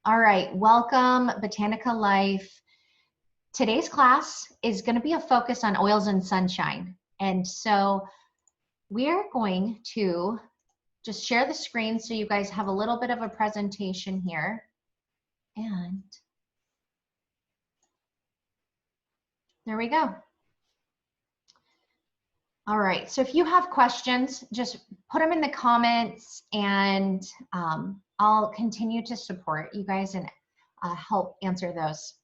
All right, welcome Botanica Life. Today's class is going to be a focus on oils and sunshine. And so we're going to just share the screen so you guys have a little bit of a presentation here. And there we go. All right, so if you have questions, just put them in the comments and I'll continue to support you guys and help answer those.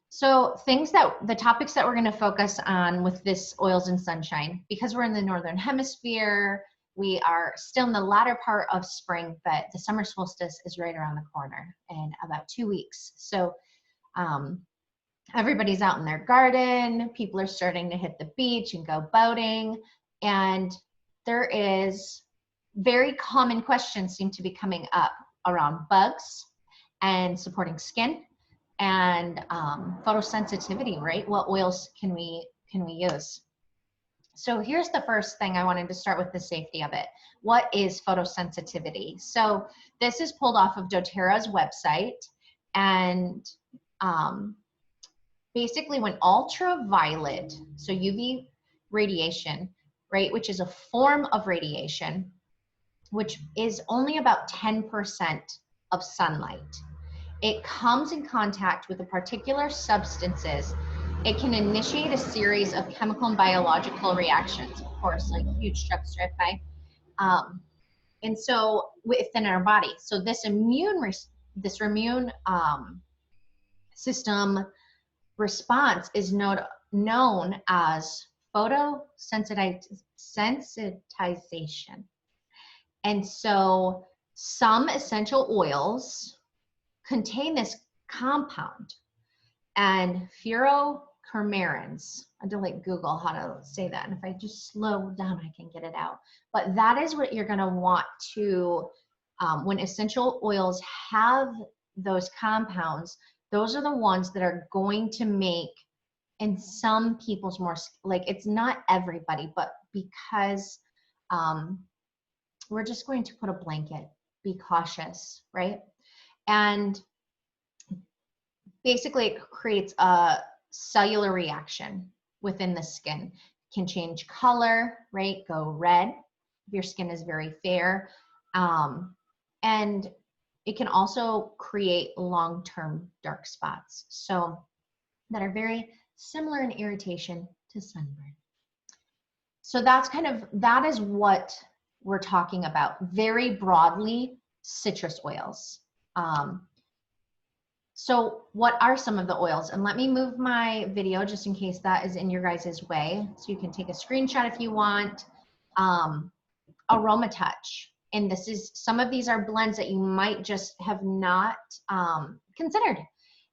So the topics that we're going to focus on with this oils and sunshine, because we're in the Northern Hemisphere, we are still in the latter part of spring, but the summer solstice is right around the corner in about 2 weeks. So everybody's out in their garden, people are starting to hit the beach and go boating, and there is very common questions seem to be coming up around bugs and supporting skin and photosensitivity, right? What oils can we use? So here's the first thing I wanted to start with, the safety of it. What is photosensitivity? So this is pulled off of doTERRA's website, and basically when ultraviolet, so UV radiation, right, which is a form of radiation, which is only about 10% of sunlight. It comes in contact with the particular substances. It can initiate a series of chemical and biological reactions, of course, like huge trucks drive by. And so within our body, so this immune system response is known as photosensitization. And so some essential oils contain this compound, and furocoumarins. I had to like Google how to say that, and if I just slow down I can get it out. But that is what you're going to want to, when essential oils have those compounds, those are the ones that are going to make, in some people's more, like, it's not everybody, but because we're just going to put a blanket, be cautious, right? And basically it creates a cellular reaction within the skin. It can change color, right? Go red if your skin is very fair. And it can also create long-term dark spots, so that are very similar in irritation to sunburn. So that is what we're talking about. Very broadly, citrus oils. So what are some of the oils? And let me move my video just in case that is in your guys' way. So you can take a screenshot if you want. Aromatouch. And some of these are blends that you might just have not considered.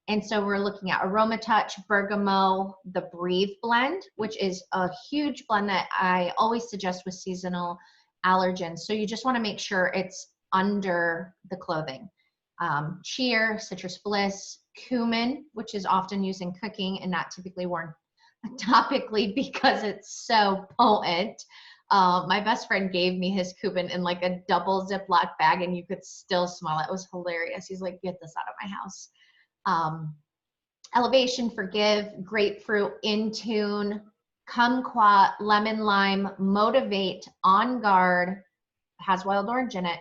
And so we're looking at Aromatouch, Bergamot, the Breathe blend, which is a huge blend that I always suggest with seasonal allergens. So you just want to make sure it's under the clothing. Cheer, Citrus Bliss, cumin, which is often used in cooking and not typically worn topically because it's so potent. My best friend gave me his cumin in like a double Ziploc bag, and you could still smell it. It was hilarious. He's like, get this out of my house. Elevation, Forgive, Grapefruit, Intune, Kumquat, Lemon Lime, Motivate, On Guard, has wild orange in it,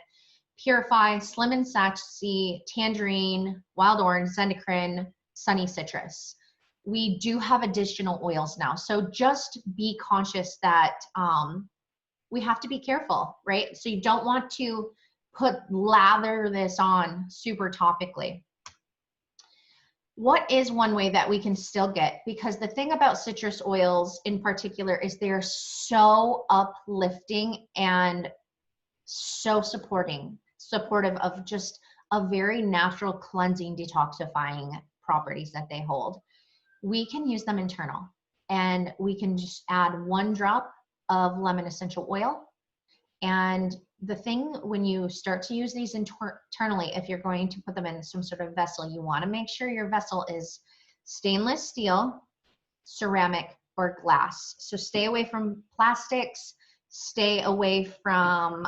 Purify, Slim and Sassy, Tangerine, Wild Orange, Zendicrine, Sunny Citrus. We do have additional oils now, so just be conscious that we have to be careful, right? So you don't want to lather this on super topically. What is one way that we can still get? Because the thing about citrus oils in particular is they're so uplifting and so supportive of just a very natural cleansing, detoxifying properties that they hold. We can use them internal, and we can just add 1 drop of lemon essential oil. And the thing, when you start to use these internally, if you're going to put them in some sort of vessel, you want to make sure your vessel is stainless steel, ceramic, or glass. So stay away from plastics, stay away from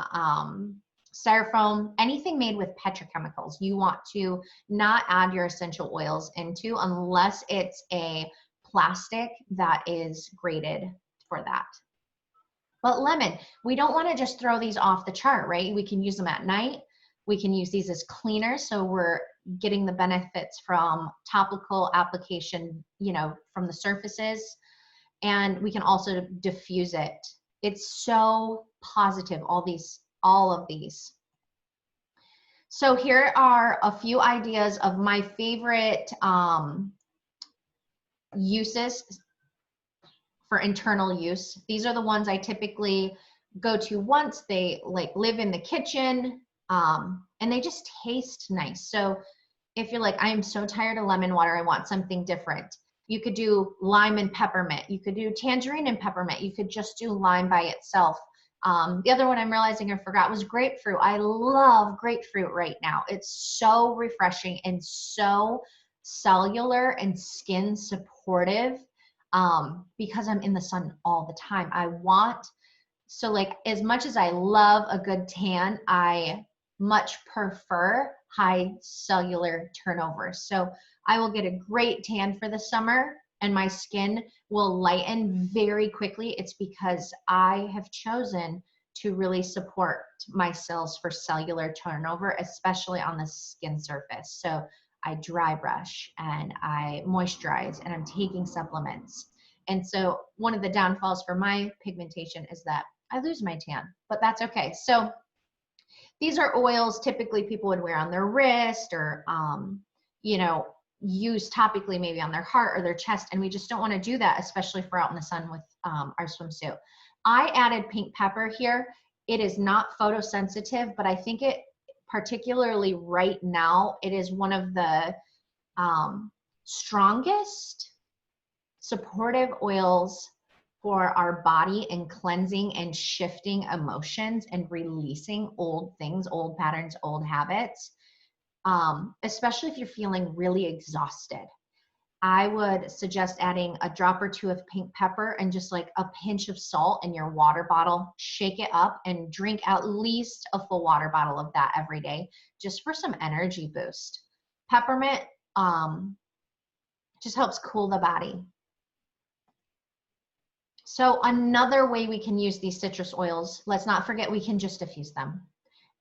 styrofoam, anything made with petrochemicals, you want to not add your essential oils into unless it's a plastic that is graded for that. But lemon, we don't want to just throw these off the chart, right? We can use them at night. We can use these as cleaners, so we're getting the benefits from topical application, you know, from the surfaces. And we can also diffuse it. It's so positive, all of these. So here are a few ideas of my favorite uses for internal use. These are the ones I typically go to once. They like live in the kitchen, and they just taste nice. So if you're like, I am so tired of lemon water, I want something different. You could do lime and peppermint. You could do tangerine and peppermint. You could just do lime by itself. The other one I'm realizing I forgot was grapefruit. I love grapefruit right now. It's so refreshing and so cellular and skin supportive, because I'm in the sun all the time. So like, as much as I love a good tan, I much prefer high cellular turnover. So I will get a great tan for the summer and my skin will lighten very quickly. It's because I have chosen to really support my cells for cellular turnover, especially on the skin surface. So I dry brush and I moisturize and I'm taking supplements. And so one of the downfalls for my pigmentation is that I lose my tan, but that's okay. So these are oils typically people would wear on their wrist or, you know, use topically maybe on their heart or their chest. And we just don't want to do that, especially if we're out in the sun with our swimsuit. I added pink pepper here. It is not photosensitive, but I think it, particularly right now, it is one of the strongest supportive oils for our body and cleansing and shifting emotions and releasing old things, old patterns, old habits, especially if you're feeling really exhausted. I would suggest adding a drop or two of pink pepper and just like a pinch of salt in your water bottle. Shake it up and drink at least a full water bottle of that every day, just for some energy boost. Peppermint just helps cool the body. So another way we can use these citrus oils, let's not forget we can just diffuse them.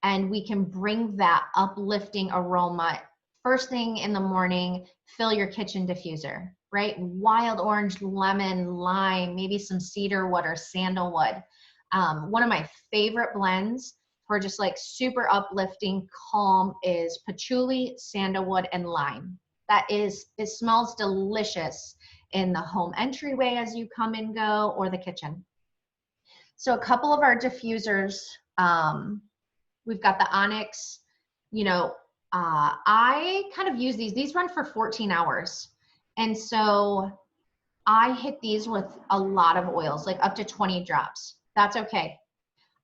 And we can bring that uplifting aroma first thing in the morning, fill your kitchen diffuser, right? Wild orange, lemon, lime, maybe some cedar wood or sandalwood. One of my favorite blends for just like super uplifting, calm is patchouli, sandalwood, and lime. It smells delicious in the home entryway as you come and go, or the kitchen. So a couple of our diffusers, we've got the Onyx, you know, I kind of use these run for 14 hours. And so I hit these with a lot of oils, like up to 20 drops. That's okay.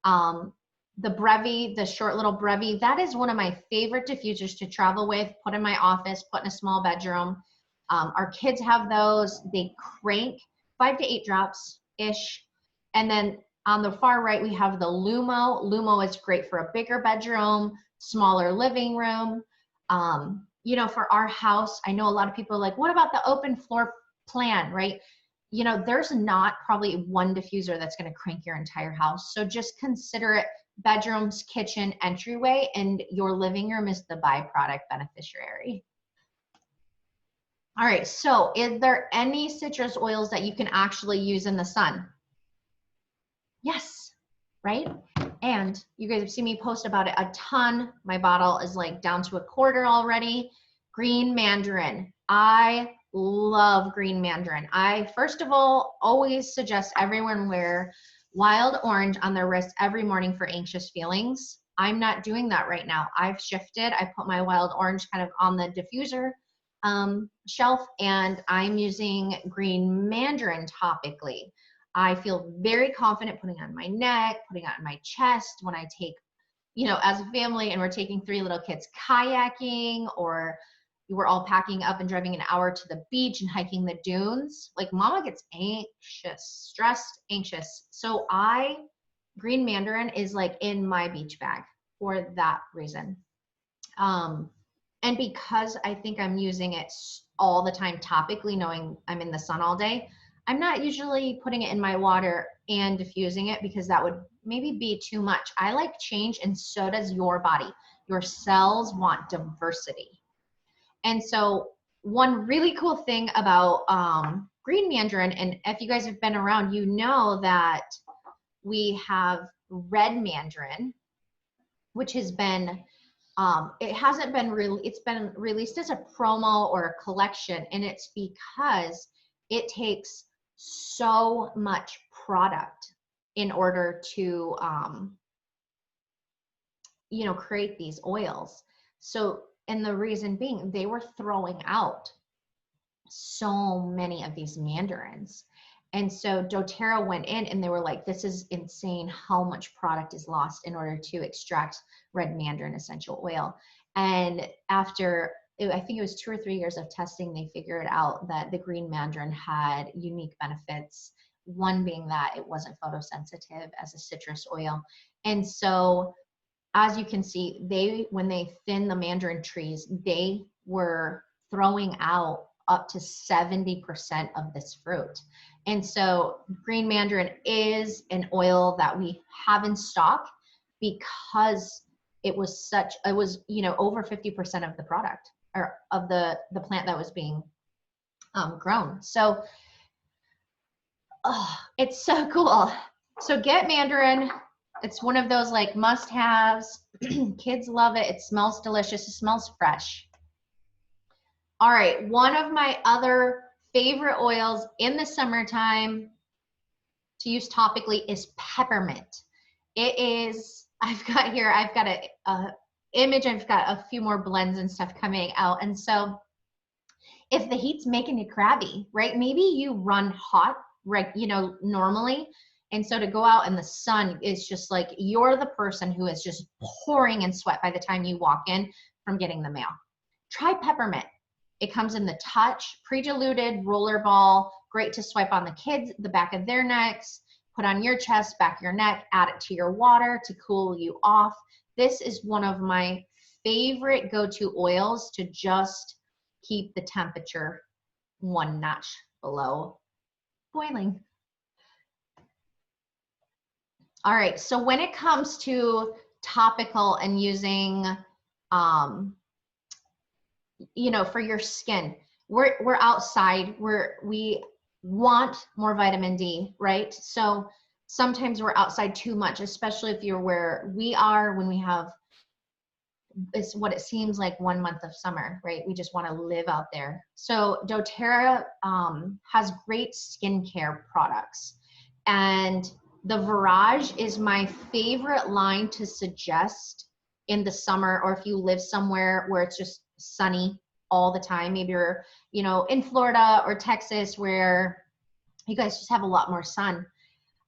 The Brevi, the short little Brevi, that is one of my favorite diffusers to travel with, put in my office, put in a small bedroom. Our kids have those. They crank 5 to 8 drops-ish. And then on the far right, we have the Lumo. Lumo is great for a bigger bedroom, smaller living room. You know, for our house, I know a lot of people are like, what about the open floor plan, right? You know, there's not probably one diffuser that's going to crank your entire house. So just consider it bedrooms, kitchen, entryway, and your living room is the byproduct beneficiary. All right, so is there any citrus oils that you can actually use in the sun? Yes, right? And you guys have seen me post about it a ton. My bottle is like down to a quarter already. Green mandarin. I love green mandarin. I, first of all, always suggest everyone wear wild orange on their wrist every morning for anxious feelings. I'm not doing that right now. I've shifted. I put my wild orange kind of on the diffuser shelf, and I'm using green mandarin topically. I feel very confident putting on my neck, putting on my chest when I take, you know, as a family and we're taking 3 little kids kayaking, or we're all packing up and driving an hour to the beach and hiking the dunes. Like mama gets anxious, stressed, anxious. So green mandarin is like in my beach bag. for that reason. And because I think I'm using it all the time topically, knowing I'm in the sun all day, I'm not usually putting it in my water and diffusing it because that would maybe be too much. I like change, and so does your body. Your cells want diversity. And so one really cool thing about green mandarin, and if you guys have been around, you know that we have red mandarin, which has been it hasn't been really, it's been released as a promo or a collection, and it's because it takes so much product in order to you know, create these oils. So, and the reason being, they were throwing out so many of these mandarins. And so doTERRA went in and they were like, this is insane how much product is lost in order to extract red mandarin essential oil. And after, I think it was 2 or 3 years of testing, they figured out that the green mandarin had unique benefits. One being that it wasn't photosensitive as a citrus oil. And so as you can see, when they thinned the mandarin trees, they were throwing out up to 70% of this fruit. And so green mandarin is an oil that we have in stock because it was, you know, over 50% of the product, or of the plant that was being grown. So it's so cool. So get mandarin. It's one of those like must-haves. Kids love it. It smells delicious. It smells fresh. All right, one of my other favorite oils in the summertime to use topically is peppermint. It is, I've got a image, I've got a few more blends and stuff coming out. And so if the heat's making you crabby, right? Maybe you run hot, right, you know, normally. And so to go out in the sun is just like, you're the person who is just pouring in sweat by the time you walk in from getting the mail. Try peppermint. It comes in the Touch, pre-diluted roller ball, great to swipe on the kids, the back of their necks, put on your chest, back of your neck, add it to your water to cool you off. This is one of my favorite go-to oils to just keep the temperature one notch below boiling. All right, so when it comes to topical and using, you know, for your skin, we're outside, we want more vitamin D, right? So sometimes we're outside too much, especially if you're where we are when we have, it's what it seems like 1 month of summer, right? We just want to live out there. So doTERRA has great skincare products, and the Virage is my favorite line to suggest in the summer, or if you live somewhere where it's just sunny all the time. Maybe you're, you know, in Florida or Texas where you guys just have a lot more sun.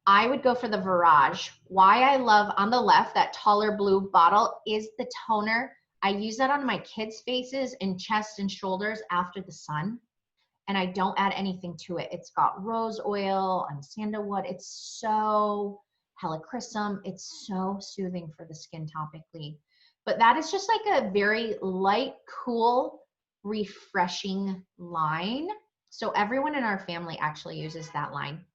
I would go for the Virage. Why I love, on the left, that taller blue bottle is the toner. I use that on my kids' faces and chest and shoulders after the sun. And I don't add anything to it. It's got rose oil and sandalwood. It's so helichrysum. It's so soothing for the skin topically. But that is just like a very light, cool, refreshing line. So everyone in our family actually uses that line.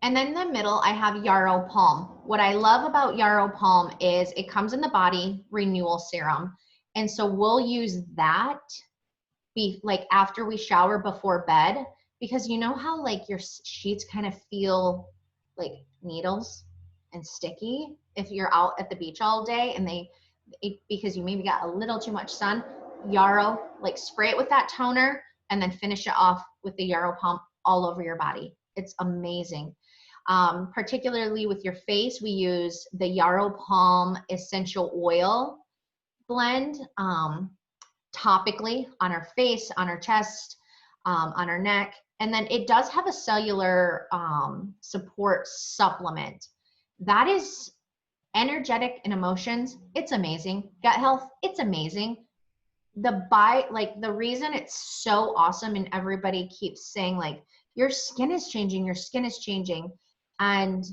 And then in the middle, I have Yarrow Palm. What I love about Yarrow Palm is it comes in the body renewal serum. And so we'll use that like after we shower before bed, because you know how like your sheets kind of feel like needles and sticky if you're out at the beach all day, and because you maybe got a little too much sun. Yarrow, like spray it with that toner and then finish it off with the Yarrow Palm all over your body. It's amazing. Particularly with your face, we use the Yarrow Palm essential oil blend topically on our face, on our chest, on our neck. And then it does have a cellular support supplement. That is energetic and emotions. It's amazing. Gut health, it's amazing. The reason it's so awesome, and everybody keeps saying like, your skin is changing, your skin is changing. And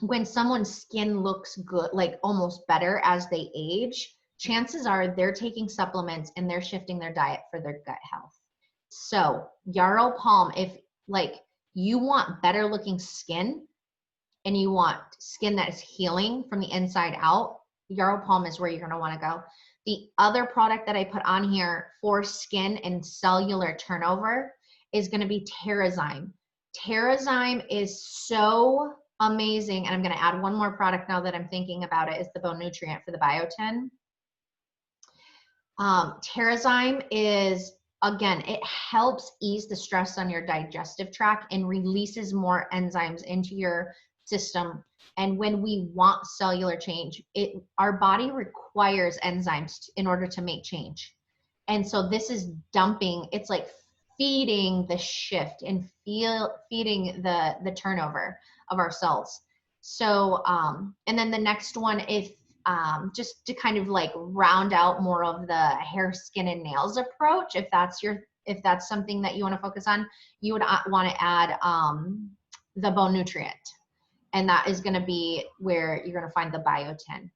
when someone's skin looks good, like almost better as they age, chances are they're taking supplements and they're shifting their diet for their gut health. So Yarrow Palm, if like you want better looking skin and you want skin that is healing from the inside out, Yarrow Palm is where you're gonna wanna go. The other product that I put on here for skin and cellular turnover is gonna be Terrazyme. Terrazyme is so amazing, and I'm gonna add one more product now that I'm thinking about it, is the Bone Nutrient for the Biotin. Terrazyme is, again, it helps ease the stress on your digestive tract and releases more enzymes into your system. And when we want cellular change, our body requires enzymes in order to make change. And so this is dumping, it's like feeding the shift and feeding the turnover of our cells. So, and then the next one, if just to kind of like round out more of the hair, skin, and nails approach, if that's something that you want to focus on, you would want to add the Bone Nutrient, and that is going to be where you're going to find the Biotin.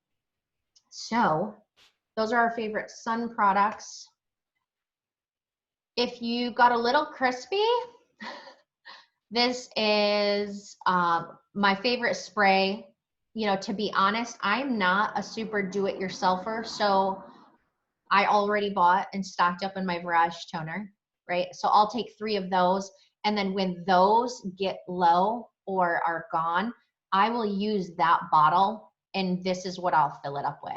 So those are our favorite sun products. If you got a little crispy, this is my favorite spray. You know, to be honest, I'm not a super do-it-yourselfer, so I already bought and stocked up in my Virage toner, right? So I'll take 3 of those, and then when those get low or are gone, I will use that bottle, and this is what I'll fill it up with.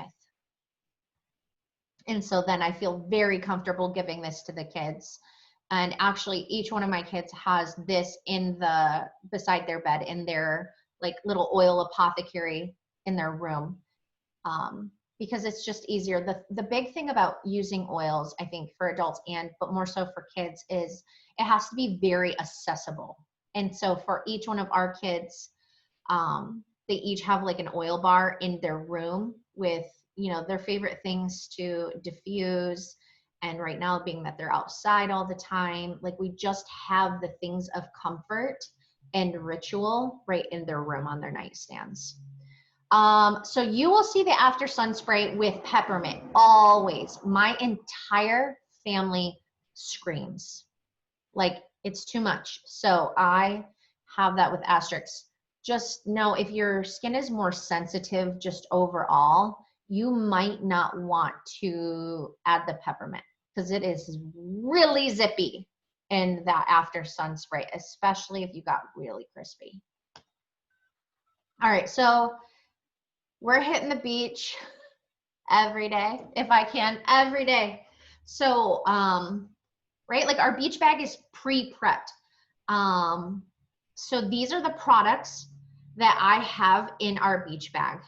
And so then I feel very comfortable giving this to the kids. And actually, each one of my kids has this beside their bed in their like little oil apothecary in their room, because it's just easier. The big thing about using oils, I think, for adults but more so for kids, is it has to be very accessible. And so for each one of our kids, they each have like an oil bar in their room with, you know, their favorite things to diffuse. And right now, being that they're outside all the time, like we just have the things of comfort and ritual right in their room on their nightstands. So you will see the After Sun spray with peppermint always. My entire family screams like it's too much. So I have that with asterisks. Just know if your skin is more sensitive just overall, you might not want to add the peppermint because it is really zippy in that After Sun spray, especially if you got really crispy. All right, so we're hitting the beach every day, if I can, every day. So, right, like our beach bag is pre-prepped. So these are the products that I have in our beach bag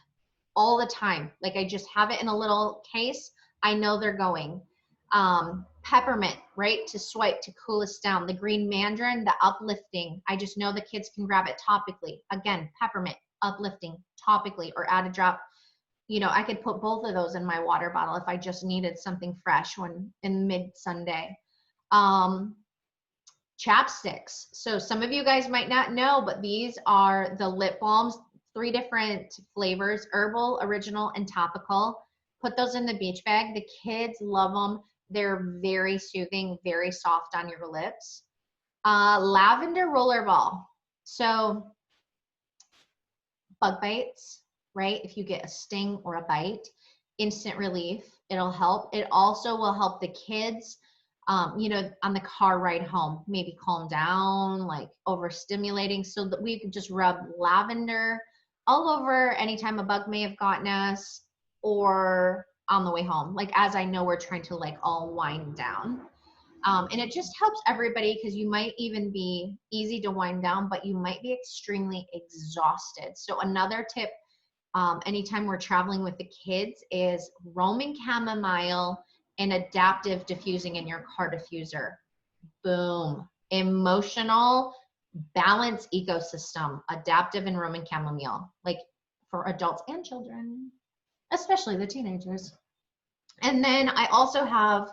all the time. Like I just have it in a little case. I know they're going. Peppermint, right, to swipe to cool us down. The green mandarin, the uplifting. I just know the kids can grab it topically. Again, peppermint, uplifting, topically, or add a drop. You know, I could put both of those in my water bottle if I just needed something fresh in mid-Sunday. Chapsticks. So some of you guys might not know, but these are the lip balms, 3 different flavors, herbal, original, and topical. Put those in the beach bag. The kids love them. They're very soothing, very soft on your lips. Lavender rollerball. So bug bites, right? If you get a sting or a bite, instant relief, it'll help. It also will help the kids, you know, on the car ride home, maybe calm down, like overstimulating, so that we could just rub lavender all over anytime a bug may have gotten us, or on the way home, like as I know we're trying to like all wind down. And it just helps everybody, because you might even be easy to wind down, but you might be extremely exhausted. So another tip, anytime we're traveling with the kids, is Roman chamomile and adaptive diffusing in your car diffuser. Boom. Emotional balance ecosystem, adaptive and Roman chamomile, like for adults and children, especially the teenagers. And then I also have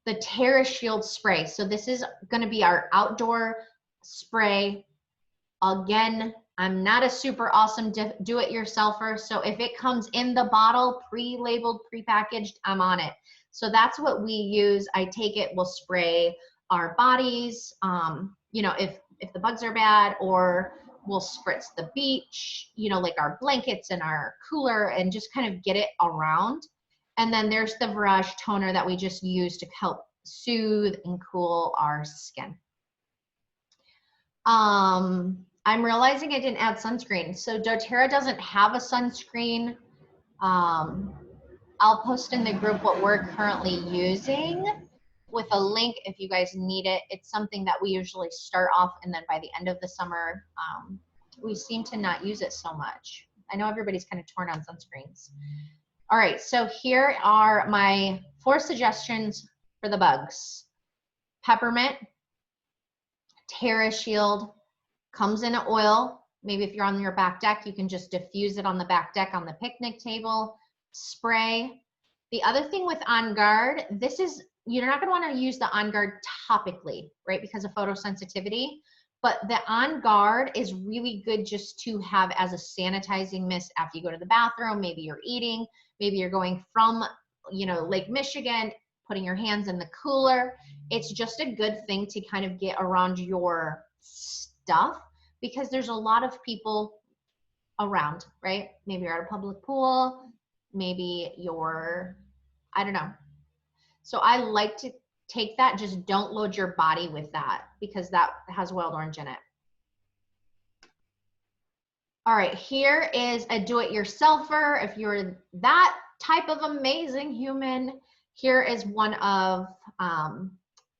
the TerraShield spray. So this is going to be our outdoor spray. Again, I'm not a super awesome do-it-yourselfer, so if it comes in the bottle, pre-labeled, pre-packaged, I'm on it. So that's what we use. I take it, we'll spray our bodies, you know, if the bugs are bad, or we'll spritz the beach, you know, like our blankets and our cooler, and just kind of get it around. And then there's the Virage toner that we just use to help soothe and cool our skin. I'm realizing I didn't add sunscreen. So doTERRA doesn't have a sunscreen. I'll post in the group what we're currently using with a link if you guys need it. It's something that we usually start off, and then by the end of the summer, we seem to not use it so much. I know everybody's kind of torn on sunscreens. All right, so here are my 4 suggestions for the bugs. Peppermint, TerraShield, comes in an oil. Maybe if you're on your back deck, you can just diffuse it on the back deck on the picnic table. Spray. The other thing with On Guard, this is, you're not going to want to use the On Guard topically, right, because of photosensitivity. But the On Guard is really good just to have as a sanitizing mist after you go to the bathroom. Maybe you're eating, maybe you're going from, you know, Lake Michigan, putting your hands in the cooler. It's just a good thing to kind of get around your stuff, because there's a lot of people around, right? Maybe you're at a public pool, maybe you're, I don't know. So I like to take that, just don't load your body with that, because that has wild orange in it. All right, here is a do-it-yourselfer. If you're that type of amazing human, here is one of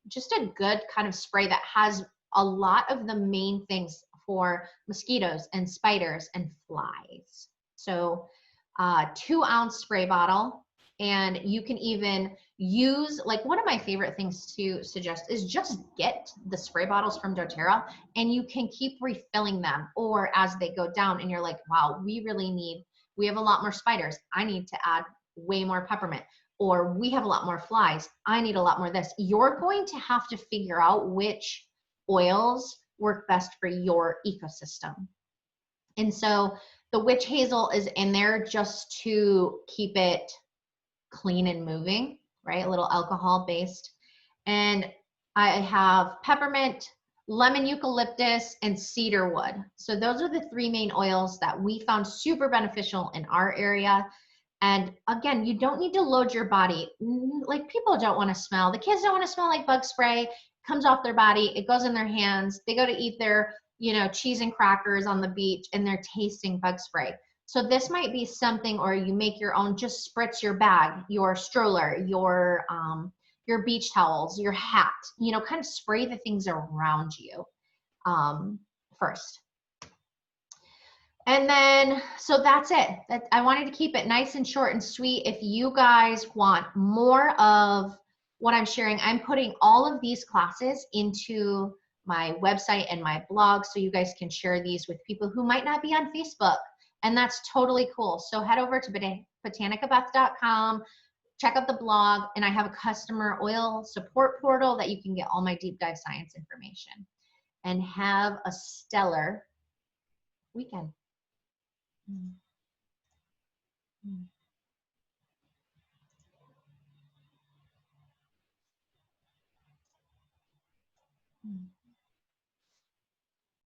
just a good kind of spray that has a lot of the main things for mosquitoes and spiders and flies. So 2-ounce spray bottle, and you can even use, like, one of my favorite things to suggest is just get the spray bottles from doTERRA, and you can keep refilling them, or as they go down and you're like, wow, we have a lot more spiders, I need to add way more peppermint, or we have a lot more flies, I need a lot more of this. You're going to have to figure out which oils work best for your ecosystem. And so the witch hazel is in there just to keep it clean and moving, right? A little alcohol based. And I have peppermint, lemon eucalyptus, and cedar wood. So those are the 3 main oils that we found super beneficial in our area. And again, you don't need to load your body. Like, people don't want to smell. The kids don't want to smell like bug spray. It comes off their body. It goes in their hands. They go to eat their, you know, cheese and crackers on the beach, and they're tasting bug spray. So this might be something, or you make your own, just spritz your bag, your stroller, your beach towels, your hat, you know, kind of spray the things around you first. And then, so that's it. I wanted to keep it nice and short and sweet. If you guys want more of what I'm sharing, I'm putting all of these classes into my website and my blog, so you guys can share these with people who might not be on Facebook. And that's totally cool. So head over to botanicabeth.com, check out the blog, and I have a customer oil support portal that you can get all my deep dive science information. And have a stellar weekend.